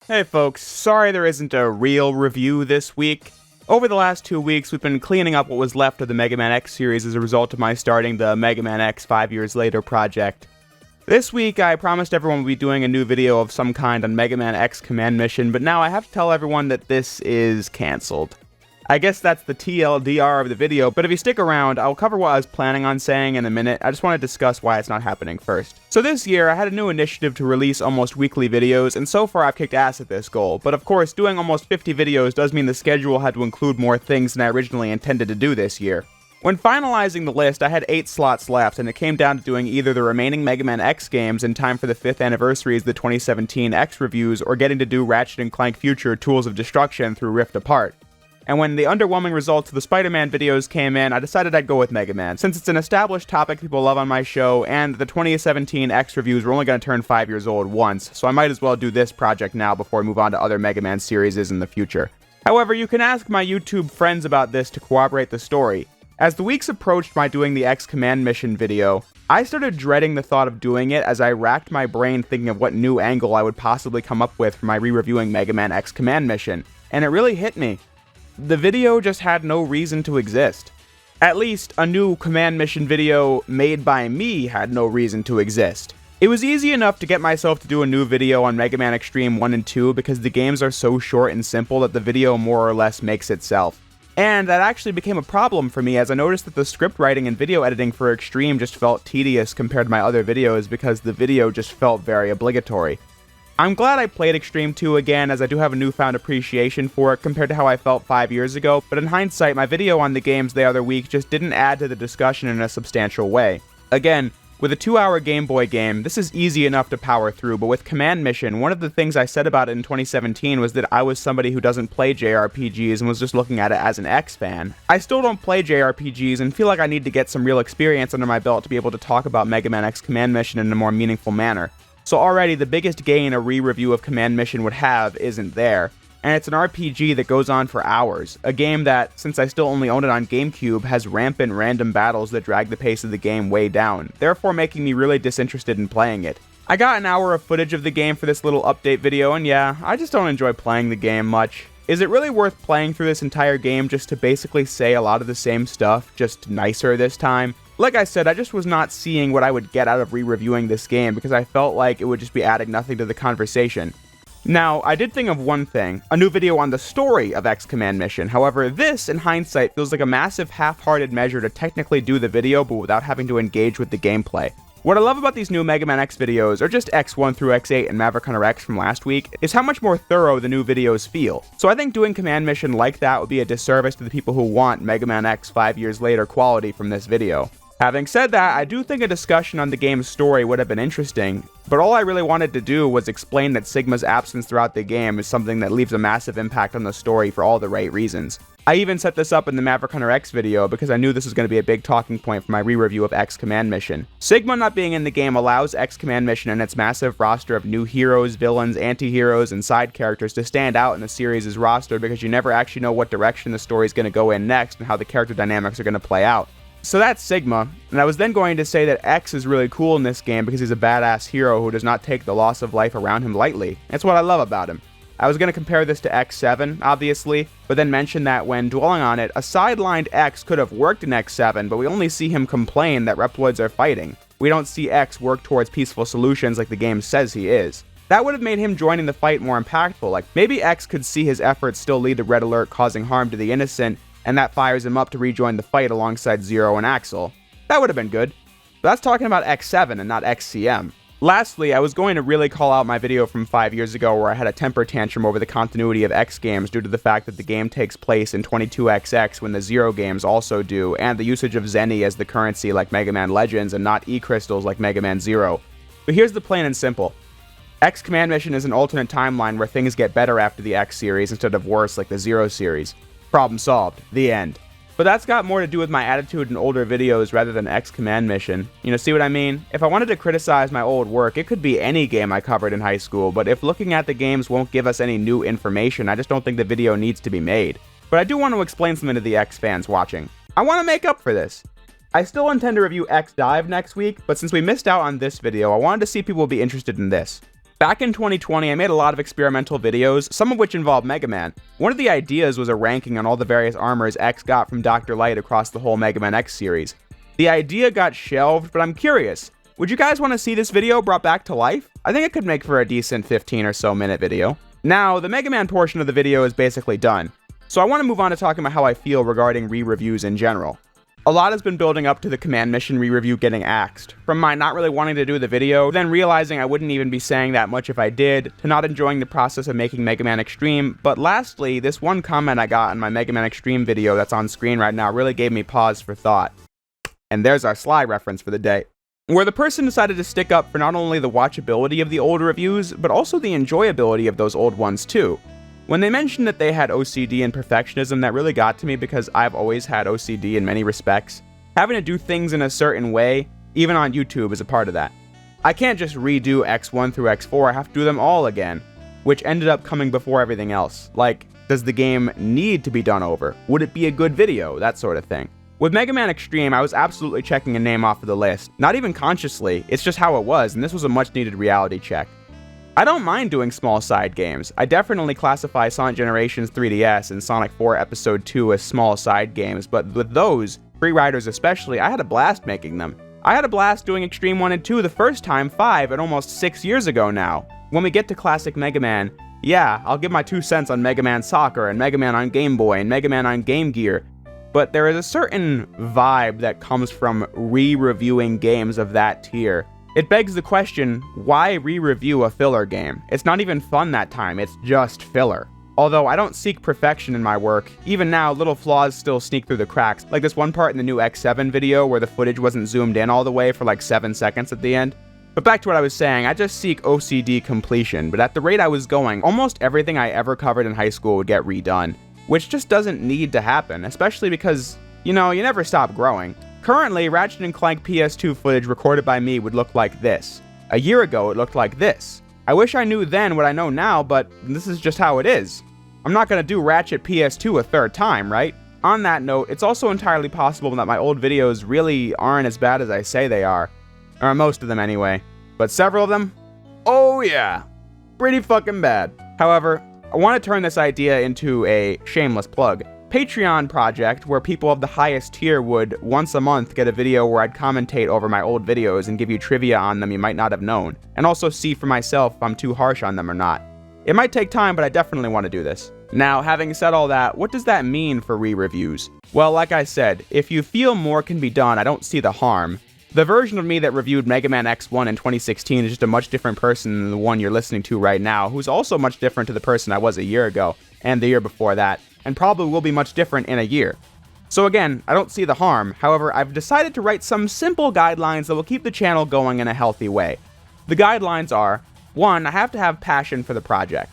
Hey folks, sorry there isn't a real review this week. Over the last 2 weeks, we've been cleaning up what was left of the Mega Man X series as a result of my starting the Mega Man X 5 Years Later project. This week, I promised everyone we'd be doing a new video of some kind on Mega Man X Command Mission, but now I have to tell everyone that this is cancelled. I guess that's the TLDR of the video, but if you stick around, I'll cover what I was planning on saying in a minute. I just want to discuss why it's not happening first. So this year, I had a new initiative to release almost weekly videos, and so far I've kicked ass at this goal. But of course, doing almost 50 videos does mean the schedule had to include more things than I originally intended to do this year. When finalizing the list, I had 8 slots left, and it came down to doing either the remaining Mega Man X games in time for the 5th anniversary of the 2017 X reviews, or getting to do Ratchet & Clank Future Tools of Destruction through Rift Apart. And when the underwhelming results of the Spider-Man videos came in, I decided I'd go with Mega Man, since it's an established topic people love on my show, and the 2017 X reviews were only going to turn 5 years old once, so I might as well do this project now before I move on to other Mega Man series in the future. However, you can ask my YouTube friends about this to corroborate the story. As the weeks approached my doing the X Command Mission video, I started dreading the thought of doing it as I racked my brain thinking of what new angle I would possibly come up with for my re-reviewing Mega Man X Command Mission, and it really hit me. The video just had no reason to exist. At least, a new Command Mission video made by me had no reason to exist. It was easy enough to get myself to do a new video on Mega Man Xtreme 1 and 2 because the games are so short and simple that the video more or less makes itself. And that actually became a problem for me as I noticed that the script writing and video editing for Xtreme just felt tedious compared to my other videos because the video just felt very obligatory. I'm glad I played Xtreme 2 again, as I do have a newfound appreciation for it compared to how I felt 5 years ago, but in hindsight, my video on the games the other week just didn't add to the discussion in a substantial way. Again, with a 2-hour Game Boy game, this is easy enough to power through, but with Command Mission, one of the things I said about it in 2017 was that I was somebody who doesn't play JRPGs and was just looking at it as an X fan. I still don't play JRPGs and feel like I need to get some real experience under my belt to be able to talk about Mega Man X Command Mission in a more meaningful manner. So already, the biggest gain a re-review of Command Mission would have isn't there, and it's an RPG that goes on for hours, a game that, since I still only own it on GameCube, has rampant random battles that drag the pace of the game way down, therefore making me really disinterested in playing it. I got an hour of footage of the game for this little update video, and yeah, I just don't enjoy playing the game much. Is it really worth playing through this entire game just to basically say a lot of the same stuff, just nicer this time? Like I said, I just was not seeing what I would get out of re-reviewing this game because I felt like it would just be adding nothing to the conversation. Now, I did think of one thing, a new video on the story of X Command Mission. However, this, in hindsight, feels like a massive half-hearted measure to technically do the video but without having to engage with the gameplay. What I love about these new Mega Man X videos, or just X1 through X8 and Maverick Hunter X from last week, is how much more thorough the new videos feel. So I think doing Command Mission like that would be a disservice to the people who want Mega Man X 5 years later quality from this video. Having said that, I do think a discussion on the game's story would have been interesting, but all I really wanted to do was explain that Sigma's absence throughout the game is something that leaves a massive impact on the story for all the right reasons. I even set this up in the Maverick Hunter X video because I knew this was going to be a big talking point for my re-review of X Command Mission. Sigma not being in the game allows X Command Mission and its massive roster of new heroes, villains, anti-heroes, and side characters to stand out in the series' roster because you never actually know what direction the story is going to go in next and how the character dynamics are going to play out. So that's Sigma, and I was then going to say that X is really cool in this game because he's a badass hero who does not take the loss of life around him lightly. That's what I love about him. I was going to compare this to X7, obviously, but then mention that when dwelling on it, a sidelined X could have worked in X7, but we only see him complain that Reploids are fighting. We don't see X work towards peaceful solutions like the game says he is. That would have made him joining the fight more impactful, like maybe X could see his efforts still lead to Red Alert causing harm to the innocent, and that fires him up to rejoin the fight alongside Zero and Axel. That would have been good. But that's talking about X7 and not XCM. Lastly, I was going to really call out my video from 5 years ago where I had a temper tantrum over the continuity of X games due to the fact that the game takes place in 22XX when the Zero games also do, and the usage of Zenny as the currency like Mega Man Legends and not E-Crystals like Mega Man Zero. But here's the plain and simple. X Command Mission is an alternate timeline where things get better after the X series instead of worse like the Zero series. Problem solved. The end. But that's got more to do with my attitude in older videos rather than X Command Mission. You know, see what I mean? If I wanted to criticize my old work, it could be any game I covered in high school, but if looking at the games won't give us any new information, I just don't think the video needs to be made. But I do want to explain something to the X fans watching. I want to make up for this. I still intend to review X Dive next week, but since we missed out on this video, I wanted to see if people would be interested in this. Back in 2020, I made a lot of experimental videos, some of which involved Mega Man. One of the ideas was a ranking on all the various armors X got from Dr. Light across the whole Mega Man X series. The idea got shelved, but I'm curious. Would you guys want to see this video brought back to life? I think it could make for a decent 15 or so minute video. Now, the Mega Man portion of the video is basically done, so I want to move on to talking about how I feel regarding re-reviews in general. A lot has been building up to the Command Mission re-review getting axed. From my not really wanting to do the video, then realizing I wouldn't even be saying that much if I did, to not enjoying the process of making Mega Man Extreme, but lastly, this one comment I got in my Mega Man Extreme video that's on screen right now really gave me pause for thought. And there's our Sly reference for the day, where the person decided to stick up for not only the watchability of the older reviews, but also the enjoyability of those old ones too. When they mentioned that they had OCD and perfectionism, that really got to me because I've always had OCD in many respects. Having to do things in a certain way, even on YouTube, is a part of that. I can't just redo X1 through X4, I have to do them all again, which ended up coming before everything else. Like, does the game need to be done over? Would it be a good video? That sort of thing. With Mega Man Extreme, I was absolutely checking a name off of the list. Not even consciously, it's just how it was, and this was a much needed reality check. I don't mind doing small side games. I definitely classify Sonic Generations 3DS and Sonic 4 Episode 2 as small side games, but with those, Free Riders especially, I had a blast making them. I had a blast doing Extreme 1 and 2 the first time 5 and almost 6 years ago now. When we get to classic Mega Man, yeah, I'll give my 2 cents on Mega Man Soccer and Mega Man on Game Boy and Mega Man on Game Gear, but there is a certain vibe that comes from re-reviewing games of that tier. It begs the question, why re-review a filler game? It's not even fun that time, it's just filler. Although I don't seek perfection in my work, even now little flaws still sneak through the cracks, like this one part in the new X7 video where the footage wasn't zoomed in all the way for like 7 seconds at the end. But back to what I was saying, I just seek OCD completion, but at the rate I was going, almost everything I ever covered in high school would get redone, which just doesn't need to happen, especially because, you never stop growing. Currently, Ratchet & Clank PS2 footage recorded by me would look like this. A year ago, it looked like this. I wish I knew then what I know now, but this is just how it is. I'm not gonna do Ratchet PS2 a third time, right? On that note, it's also entirely possible that my old videos really aren't as bad as I say they are. Or most of them anyway. But several of them? Oh yeah! Pretty fucking bad. However, I want to turn this idea into a shameless plug. Patreon project where people of the highest tier would, once a month, get a video where I'd commentate over my old videos and give you trivia on them you might not have known, and also see for myself if I'm too harsh on them or not. It might take time, but I definitely want to do this. Now, having said all that, what does that mean for re-reviews? Well, like I said, if you feel more can be done, I don't see the harm. The version of me that reviewed Mega Man X1 in 2016 is just a much different person than the one you're listening to right now, who's also much different to the person I was a year ago, and the year before that, and probably will be much different in a year. So again, I don't see the harm. However, I've decided to write some simple guidelines that will keep the channel going in a healthy way. The guidelines are, 1, I have to have passion for the project.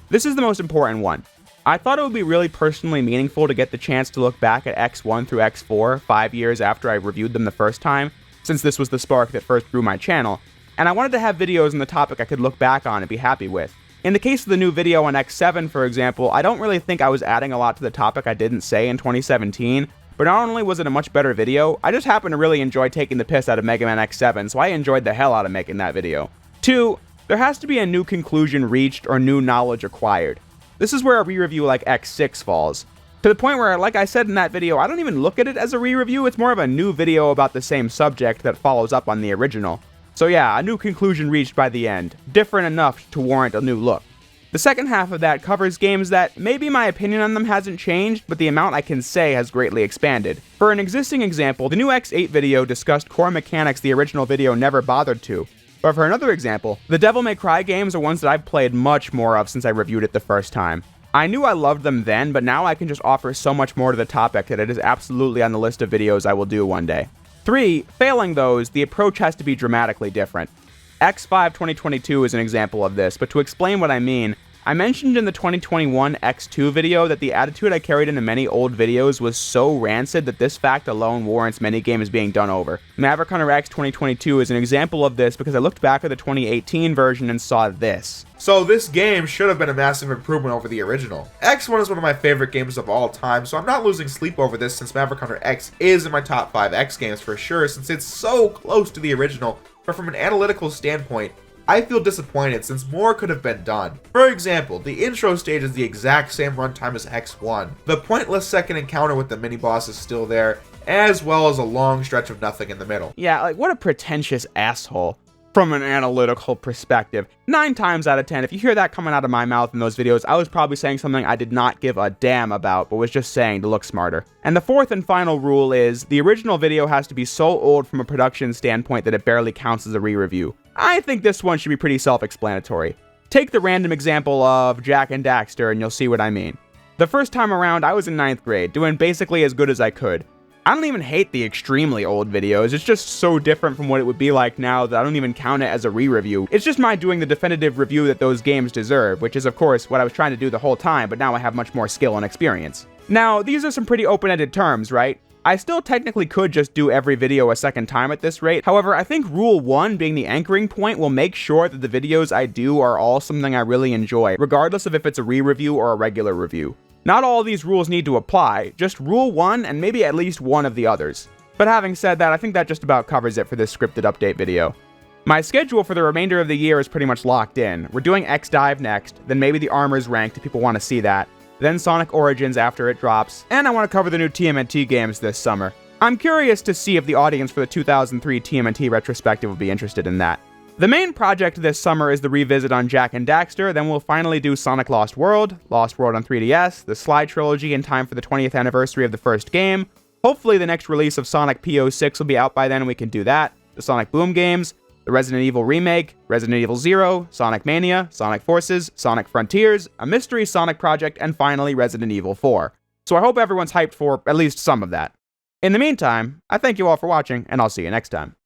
This is the most important one. I thought it would be really personally meaningful to get the chance to look back at X1 through X4 5 years after I reviewed them the first time, since this was the spark that first grew my channel, and I wanted to have videos on the topic I could look back on and be happy with. In the case of the new video on X7, for example, I don't really think I was adding a lot to the topic I didn't say in 2017, but not only was it a much better video, I just happened to really enjoy taking the piss out of Mega Man X7, so I enjoyed the hell out of making that video. 2, there has to be a new conclusion reached or new knowledge acquired. This is where a re-review like X6 falls. To the point where, like I said in that video, I don't even look at it as a re-review, it's more of a new video about the same subject that follows up on the original. So yeah, a new conclusion reached by the end, different enough to warrant a new look. The second half of that covers games that maybe my opinion on them hasn't changed, but the amount I can say has greatly expanded. For an existing example, the new X8 video discussed core mechanics the original video never bothered to. But for another example, the Devil May Cry games are ones that I've played much more of since I reviewed it the first time. I knew I loved them then, but now I can just offer so much more to the topic that it is absolutely on the list of videos I will do one day. 3, failing those, the approach has to be dramatically different. X5 2022 is an example of this, but to explain what I mean, I mentioned in the 2021 X2 video that the attitude I carried into many old videos was so rancid that this fact alone warrants many games being done over. Maverick Hunter X 2022 is an example of this because I looked back at the 2018 version and saw this. So this game should have been a massive improvement over the original. X1 is one of my favorite games of all time, so I'm not losing sleep over this since Maverick Hunter X is in my top 5 X games for sure, since it's so close to the original, but from an analytical standpoint, I feel disappointed since more could have been done. For example, the intro stage is the exact same runtime as X1. The pointless second encounter with the mini-boss is still there, as well as a long stretch of nothing in the middle. Yeah, like, what a pretentious asshole. From an analytical perspective, 9 times out of 10, if you hear that coming out of my mouth in those videos, I was probably saying something I did not give a damn about, but was just saying to look smarter. And the fourth and final rule is, the original video has to be so old from a production standpoint that it barely counts as a re-review. I think this one should be pretty self-explanatory. Take the random example of Jak and Daxter and you'll see what I mean. The first time around, I was in 9th grade, doing basically as good as I could. I don't even hate the extremely old videos, it's just so different from what it would be like now that I don't even count it as a re-review. It's just my doing the definitive review that those games deserve, which is of course what I was trying to do the whole time, but now I have much more skill and experience. Now, these are some pretty open-ended terms, right? I still technically could just do every video a second time at this rate, however, I think Rule 1 being the anchoring point will make sure that the videos I do are all something I really enjoy, regardless of if it's a re-review or a regular review. Not all of these rules need to apply, just Rule 1 and maybe at least one of the others. But having said that, I think that just about covers it for this scripted update video. My schedule for the remainder of the year is pretty much locked in. We're doing X-Dive next, then maybe the Armor's Ranked if people want to see that, then Sonic Origins after it drops, and I want to cover the new TMNT games this summer. I'm curious to see if the audience for the 2003 TMNT retrospective will be interested in that. The main project this summer is the revisit on Jak and Daxter, then we'll finally do Sonic Lost World on 3DS, the Sly Trilogy in time for the 20th anniversary of the first game. Hopefully the next release of Sonic P06 will be out by then and we can do that. The Sonic Boom games, the Resident Evil Remake, Resident Evil Zero, Sonic Mania, Sonic Forces, Sonic Frontiers, a mystery Sonic project, and finally Resident Evil 4. So I hope everyone's hyped for at least some of that. In the meantime, I thank you all for watching, and I'll see you next time.